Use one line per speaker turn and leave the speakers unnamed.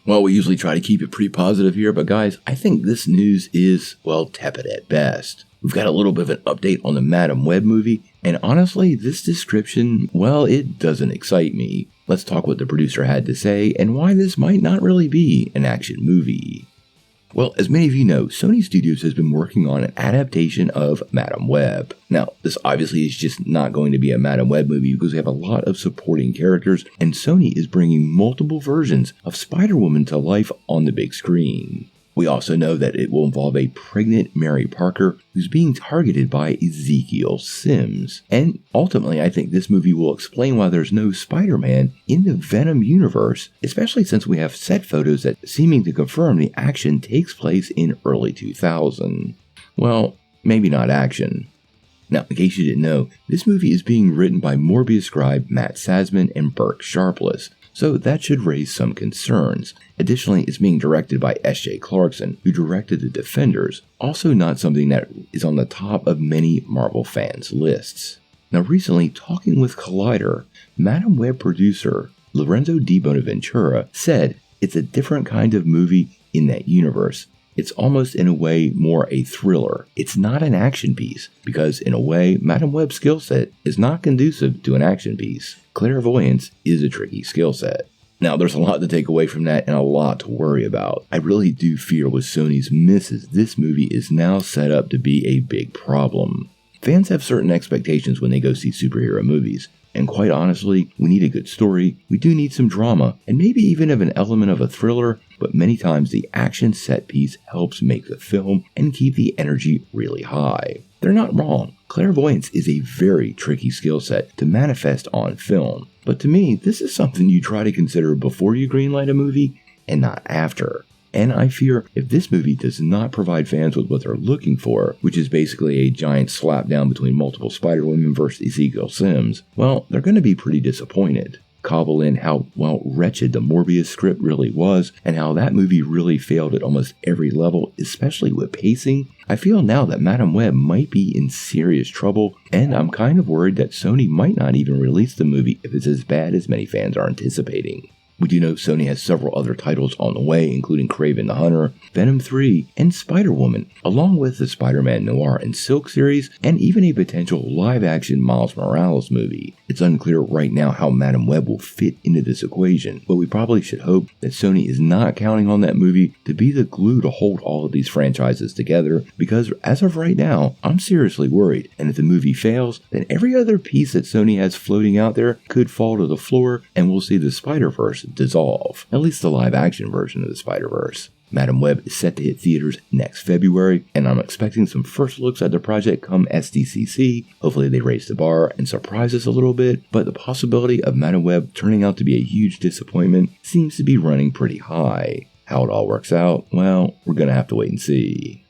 Well, we usually try to keep it pretty positive here, but guys, I think this news is, well, tepid at best. We've got a little bit of an update on the Madam Web movie, and honestly, this description, well, it doesn't excite me. Let's talk what the producer had to say and why this might not really be an action movie. Well, as many of you know, Sony Studios has been working on an adaptation of Madam Web. Now, this obviously is just not going to be a Madam Web movie because we have a lot of supporting characters, and Sony is bringing multiple versions of Spider-Woman to life on the big screen. We also know that it will involve a pregnant Mary Parker who's being targeted by Ezekiel Sims. And ultimately, I think this movie will explain why there's no Spider-Man in the Venom universe, especially since we have set photos that seeming to confirm the action takes place in early 2000. Well, maybe not action. Now, in case you didn't know, this movie is being written by Morbius scribe Matt Sazman and Burke Sharpless, so that should raise some concerns. Additionally, it's being directed by S.J. Clarkson, who directed The Defenders, also not something that is on the top of many Marvel fans' lists. Now, recently, talking with Collider, Madam Web producer Lorenzo Di Bonaventura said it's a different kind of movie in that universe. It's almost in a way more a thriller. It's not an action piece, because in a way, Madam Web's skill set is not conducive to an action piece. Clairvoyance is a tricky skill set. Now, there's a lot to take away from that and a lot to worry about. I really do fear with Sony's misses, this movie is now set up to be a big problem. Fans have certain expectations when they go see superhero movies. And quite honestly, we need a good story, we do need some drama, and maybe even of an element of a thriller, but many times the action set piece helps make the film and keep the energy really high. They're not wrong. Clairvoyance is a very tricky skill set to manifest on film, but to me, this is something you try to consider before you greenlight a movie and not after. And I fear if this movie does not provide fans with what they're looking for, which is basically a giant slapdown between multiple Spider-Women versus Ezekiel Sims, well, they're going to be pretty disappointed. Cobble in how, well, wretched the Morbius script really was, and how that movie really failed at almost every level, especially with pacing. I feel now that Madam Web might be in serious trouble, and I'm kind of worried that Sony might not even release the movie if it's as bad as many fans are anticipating. We do know Sony has several other titles on the way, including Kraven the Hunter, Venom 3, and Spider-Woman, along with the Spider-Man Noir and Silk series, and even a potential live-action Miles Morales movie. It's unclear right now how Madam Web will fit into this equation, but we probably should hope that Sony is not counting on that movie to be the glue to hold all of these franchises together, because as of right now, I'm seriously worried, and if the movie fails, then every other piece that Sony has floating out there could fall to the floor, and we'll see the SpiderVerse dissolve, at least the live-action version of the SpiderVerse. Madam Web is set to hit theaters next February, and I'm expecting some first looks at the project come SDCC. Hopefully they raise the bar and surprise us a little bit, but the possibility of Madam Web turning out to be a huge disappointment seems to be running pretty high. How it all works out, well, we're gonna have to wait and see.